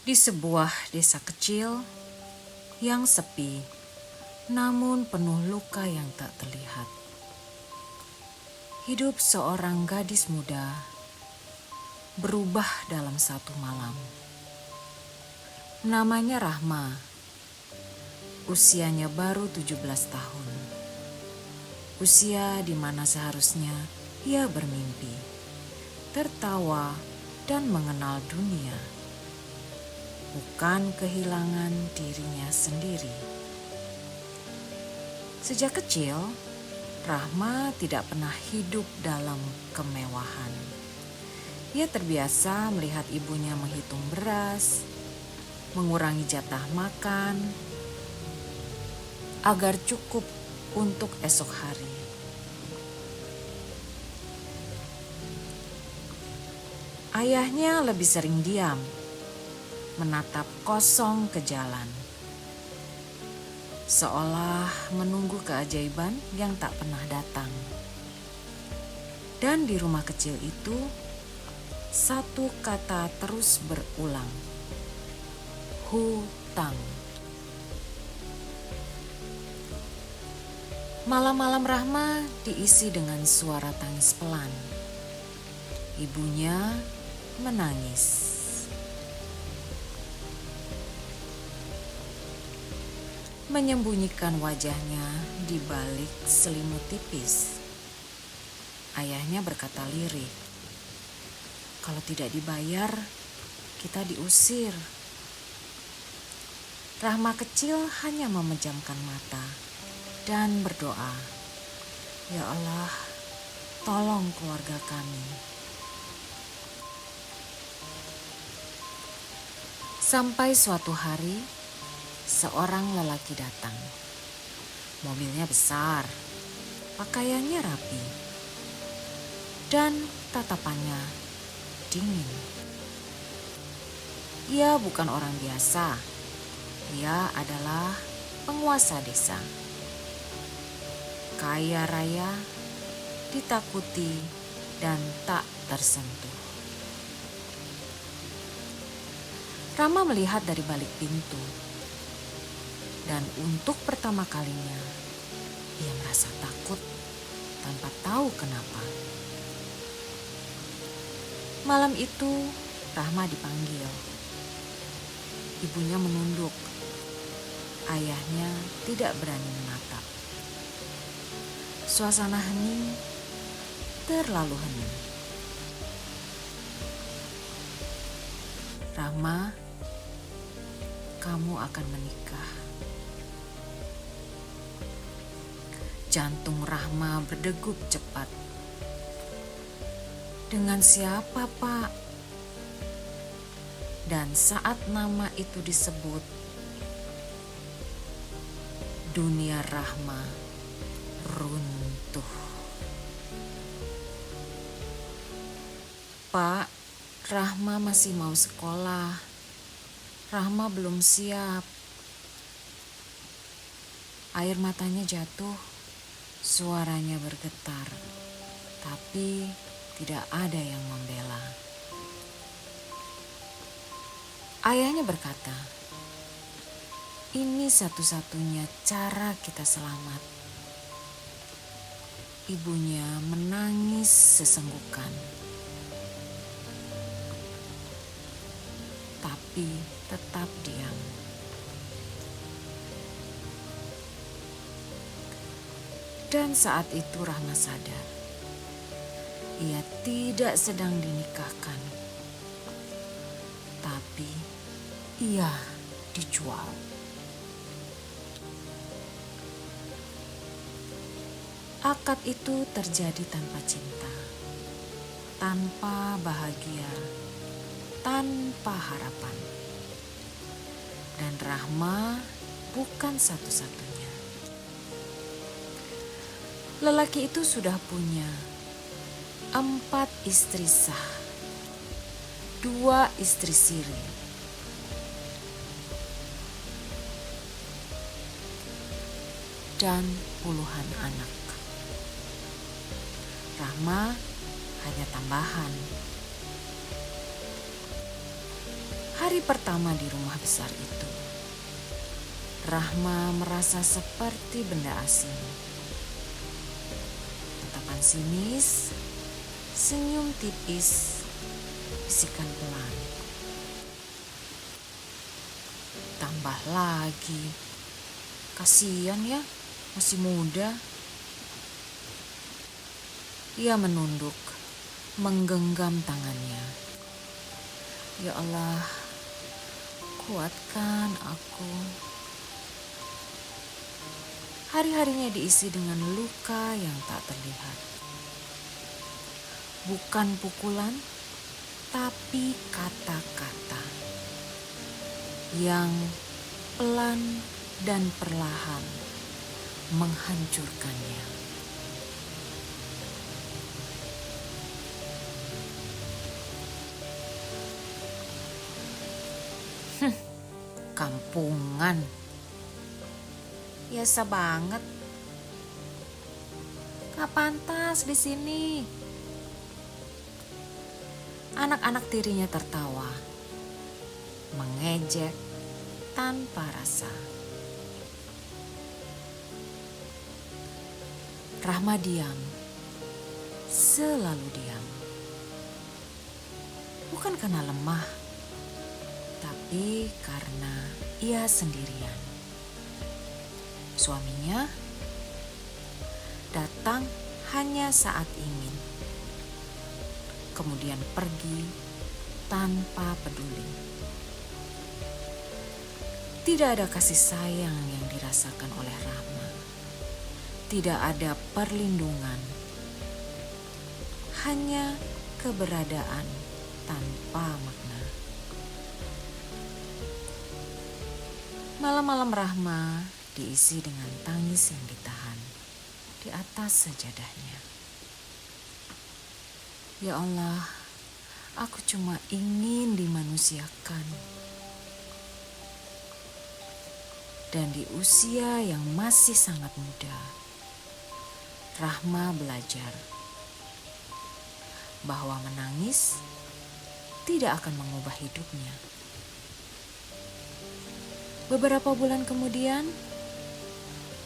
Di sebuah desa kecil yang sepi, namun penuh luka yang tak terlihat, hidup seorang gadis muda berubah dalam satu malam. Namanya Rahma, usianya baru 17 tahun. Usia di mana seharusnya ia bermimpi, tertawa, dan mengenal dunia, bukan kehilangan dirinya sendiri. Sejak kecil, Rahma tidak pernah hidup dalam kemewahan. Ia terbiasa melihat ibunya menghitung beras, mengurangi jatah makan, agar cukup untuk esok hari. Ayahnya lebih sering diam, menatap kosong ke jalan, seolah menunggu keajaiban yang tak pernah datang. Dan di rumah kecil itu, satu kata terus berulang: hutang. Malam-malam Rahma diisi dengan suara tangis pelan. Ibunya menangis. Menyembunyikan wajahnya di balik selimut tipis. Ayahnya berkata lirih, "Kalau tidak dibayar, kita diusir." Rahma kecil hanya memejamkan mata dan berdoa, "Ya Allah, tolong keluarga kami." Sampai suatu hari, seorang lelaki datang. Mobilnya besar, pakaiannya rapi, dan tatapannya dingin. Ia bukan orang biasa. Ia adalah penguasa desa. Kaya raya, ditakuti, dan tak tersentuh. Rama melihat dari balik pintu. Dan untuk pertama kalinya, ia merasa takut tanpa tahu kenapa. Malam itu, Rahma dipanggil. Ibunya menunduk. Ayahnya tidak berani menatap. Suasana hening, terlalu hening. "Rahma, kamu akan menikah." Jantung Rahma berdegup cepat. "Dengan siapa, Pak?" Dan saat nama itu disebut, dunia Rahma runtuh. "Pak, Rahma masih mau sekolah. Rahma belum siap." Air matanya jatuh, suaranya bergetar, tapi tidak ada yang membela. Ayahnya berkata, "Ini satu-satunya cara kita selamat." Ibunya menangis sesenggukan, tapi tetap diam. Dan saat itu Rahma sadar, ia tidak sedang dinikahkan, tapi ia dijual. Akad itu terjadi tanpa cinta, tanpa bahagia, tanpa harapan. Dan Rahma bukan satu-satunya. Lelaki itu sudah punya 4 istri sah, 2 istri siri, dan puluhan anak. Rahma hanya tambahan. Hari pertama di rumah besar itu, Rahma merasa seperti benda asing. Tatapan sinis, senyum tipis, bisikan pelan. Tambah lagi, kasihan ya, masih muda. Ia menunduk, menggenggam tangannya. Ya Allah, kuatkan aku. Hari-harinya diisi dengan luka yang tak terlihat. Bukan pukulan, tapi kata-kata yang pelan dan perlahan menghancurkannya. Kampungan. Biasa banget. Gak pantas di sini. Anak-anak tirinya tertawa, mengejek tanpa rasa. Rahma diam, selalu diam. Bukan karena lemah, tapi karena ia sendirian. Suaminya datang hanya saat ingin, kemudian pergi tanpa peduli. Tidak ada kasih sayang yang dirasakan oleh Rahma. Tidak ada perlindungan. Hanya keberadaan tanpa makna. Malam-malam Rahma diisi dengan tangis yang ditahan di atas sajadahnya. Ya Allah, aku cuma ingin dimanusiakan. Dan di usia yang masih sangat muda, Rahma belajar bahwa menangis tidak akan mengubah hidupnya. Beberapa bulan kemudian,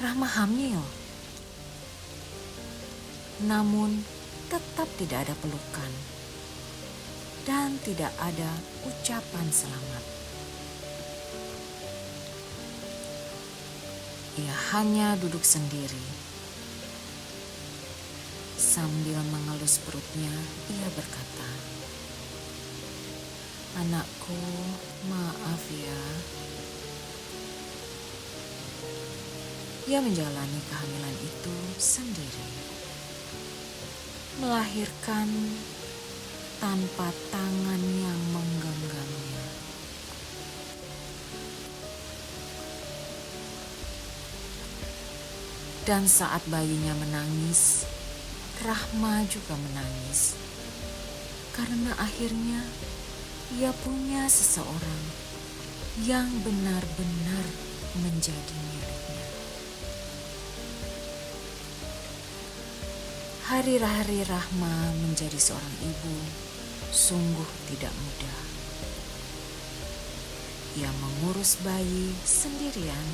Rahma hamil. Namun tetap tidak ada pelukan dan tidak ada ucapan selamat. Ia hanya duduk sendiri. Sambil mengelus perutnya, ia berkata, "Anakku, maaf ya." Ia menjalani kehamilan itu sendiri. Melahirkan tanpa tangan yang menggenggamnya. Dan saat bayinya menangis, Rahma juga menangis. Karena akhirnya ia punya seseorang yang benar-benar menjadi miliknya. Hari-hari Rahma menjadi seorang ibu sungguh tidak mudah. Ia mengurus bayi sendirian,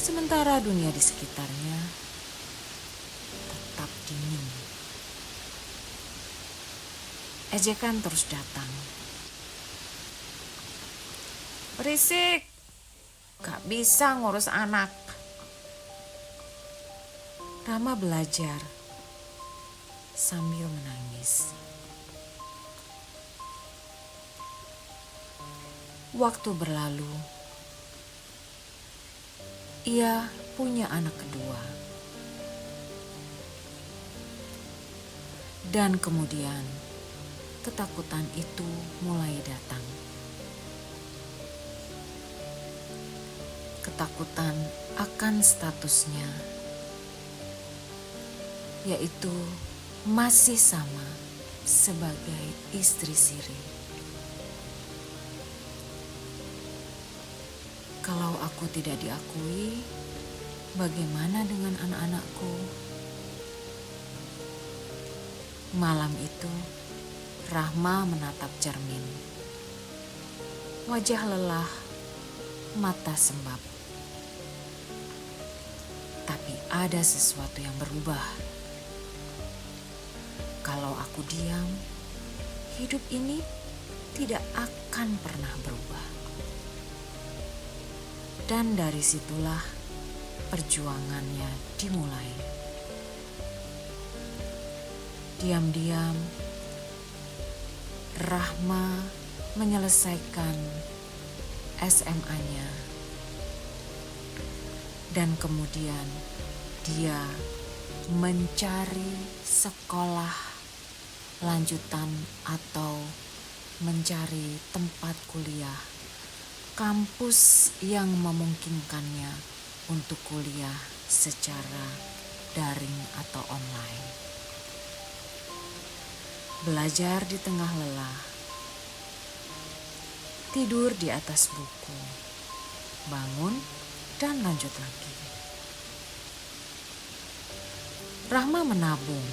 sementara dunia di sekitarnya tetap dingin. Ejekan terus datang. "Berisik, gak bisa ngurus anak." Rahma belajar sambil menangis. Waktu berlalu. Ia punya anak kedua. Dan kemudian ketakutan itu mulai datang. Ketakutan akan statusnya, yaitu masih sama sebagai istri siri. Kalau aku tidak diakui, bagaimana dengan anak-anakku? Malam itu, Rahma menatap cermin. wajah lelah, mata sembab. Tapi ada sesuatu yang berubah. Kalau aku diam, hidup ini tidak akan pernah berubah. Dan dari situlah perjuangannya dimulai. Diam-diam, Rahma menyelesaikan SMA-nya. Dan kemudian dia mencari sekolah lanjutan atau mencari tempat kuliah, kampus yang memungkinkannya untuk kuliah secara daring atau online. Belajar di tengah lelah, tidur di atas buku, bangun dan lanjut lagi. Rahma menabung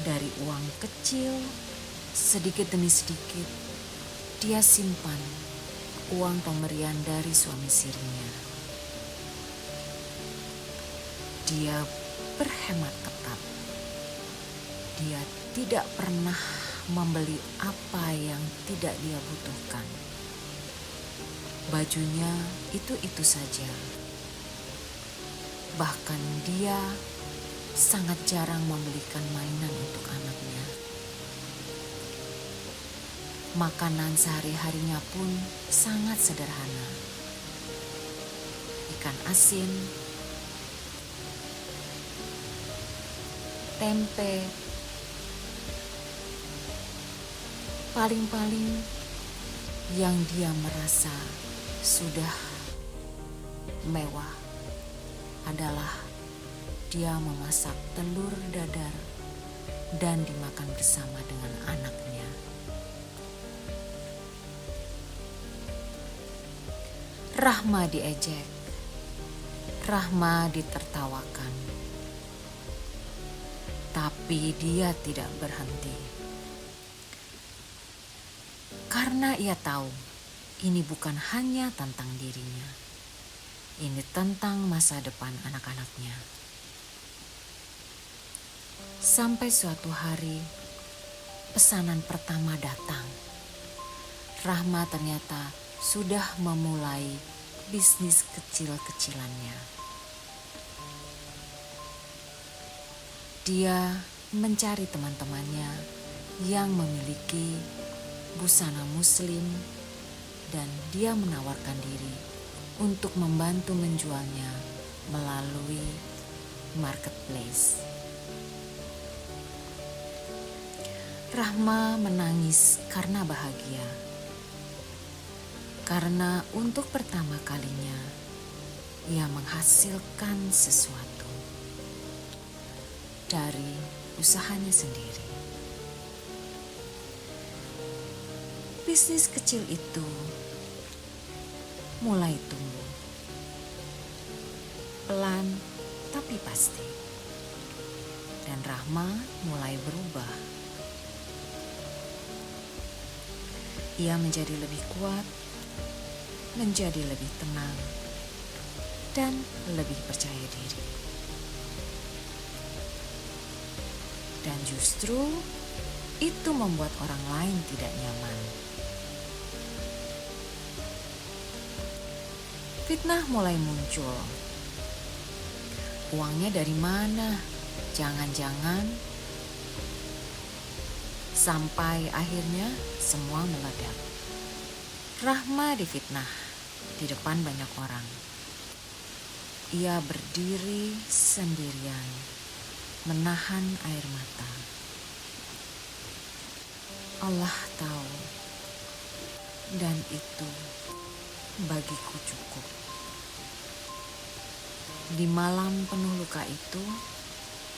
dari uang kecil, sedikit demi sedikit dia simpan uang pemberian dari suami sirinya. Dia berhemat ketat. Dia tidak pernah membeli apa yang tidak dia butuhkan. Bajunya itu saja. Bahkan dia sangat jarang membelikan mainan untuk anaknya. Makanan sehari-harinya pun sangat sederhana. Ikan asin, tempe, paling-paling yang dia merasa sudah mewah adalah dia memasak telur dadar dan dimakan bersama dengan anaknya. Rahma diejek, Rahma ditertawakan, tapi dia tidak berhenti. Karena ia tahu ini bukan hanya tentang dirinya, ini tentang masa depan anak-anaknya. Sampai suatu hari pesanan pertama datang. Rahma ternyata sudah memulai bisnis kecil-kecilannya. Dia mencari teman-temannya yang memiliki busana muslim dan dia menawarkan diri untuk membantu menjualnya melalui marketplace. Rahma menangis karena bahagia. Karena untuk pertama kalinya ia menghasilkan sesuatu dari usahanya sendiri. Bisnis kecil itu mulai tumbuh. Pelan tapi pasti. Dan Rahma mulai berubah. Ia menjadi lebih kuat, menjadi lebih tenang, dan lebih percaya diri. Dan justru itu membuat orang lain tidak nyaman. Fitnah mulai muncul. Uangnya dari mana? Jangan-jangan. Sampai akhirnya semua meledak. Rahma difitnah di depan banyak orang. Ia berdiri sendirian, menahan air mata. Allah tahu, dan itu bagiku cukup. Di malam penuh luka itu,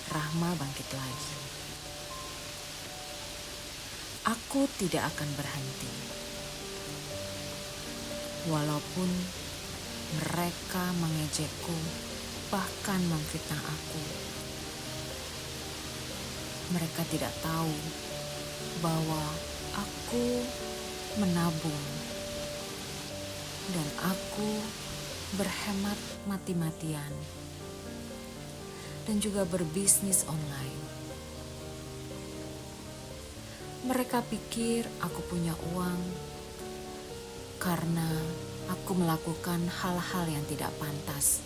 Rahma bangkit lagi. Aku tidak akan berhenti. Walaupun mereka mengejekku, bahkan memfitnah aku. Mereka tidak tahu bahwa aku menabung dan aku berhemat mati-matian dan juga berbisnis online. Mereka pikir aku punya uang karena aku melakukan hal-hal yang tidak pantas.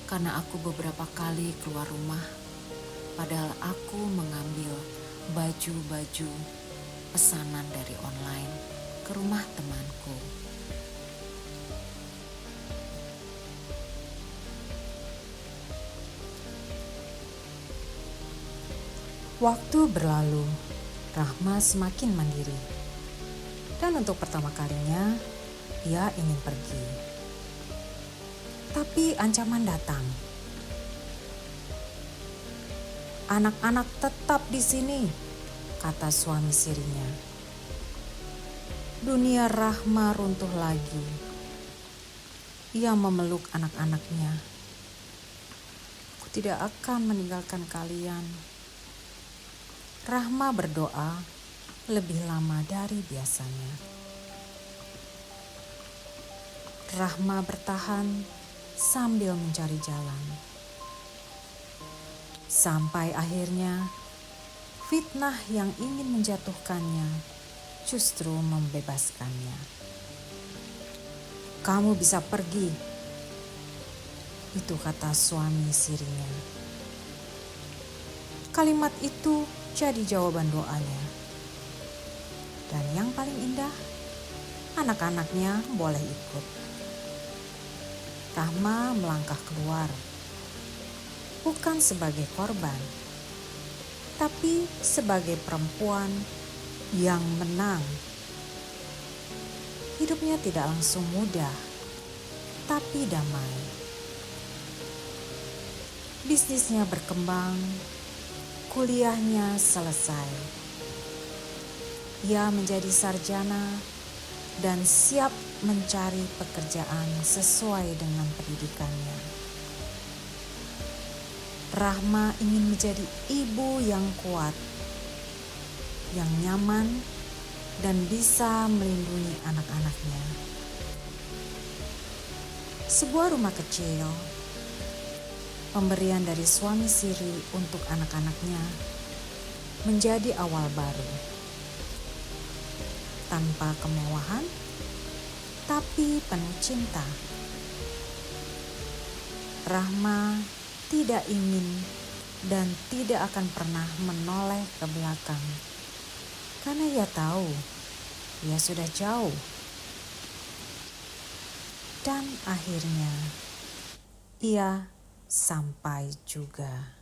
Karena aku beberapa kali keluar rumah, padahal aku mengambil baju-baju pesanan dari online ke rumah temanku. Waktu berlalu, Rahma semakin mandiri. Dan untuk pertama kalinya, ia ingin pergi. Tapi ancaman datang. "Anak-anak tetap di sini," kata suami sirinya. Dunia Rahma runtuh lagi. Ia memeluk anak-anaknya. "Aku tidak akan meninggalkan kalian." Rahma berdoa lebih lama dari biasanya. Rahma bertahan sambil mencari jalan. Sampai akhirnya fitnah yang ingin menjatuhkannya justru membebaskannya. "Kamu bisa pergi," itu kata suami sirinya. Kalimat itu jadi jawaban doanya. Dan yang paling indah, anak-anaknya boleh ikut. Rahma melangkah keluar, bukan sebagai korban, tapi sebagai perempuan yang menang. Hidupnya tidak langsung mudah, tapi damai. Bisnisnya berkembang, kuliahnya selesai. Ia menjadi sarjana dan siap mencari pekerjaan sesuai dengan pendidikannya. Rahma ingin menjadi ibu yang kuat, yang nyaman, dan bisa melindungi anak-anaknya. Sebuah rumah kecil, pemberian dari suami siri untuk anak-anaknya, menjadi awal baru. Tanpa kemewahan, tapi penuh cinta. Rahma tidak ingin dan tidak akan pernah menoleh ke belakang. Karena ia tahu, ia sudah jauh. Dan akhirnya, ia sampai juga.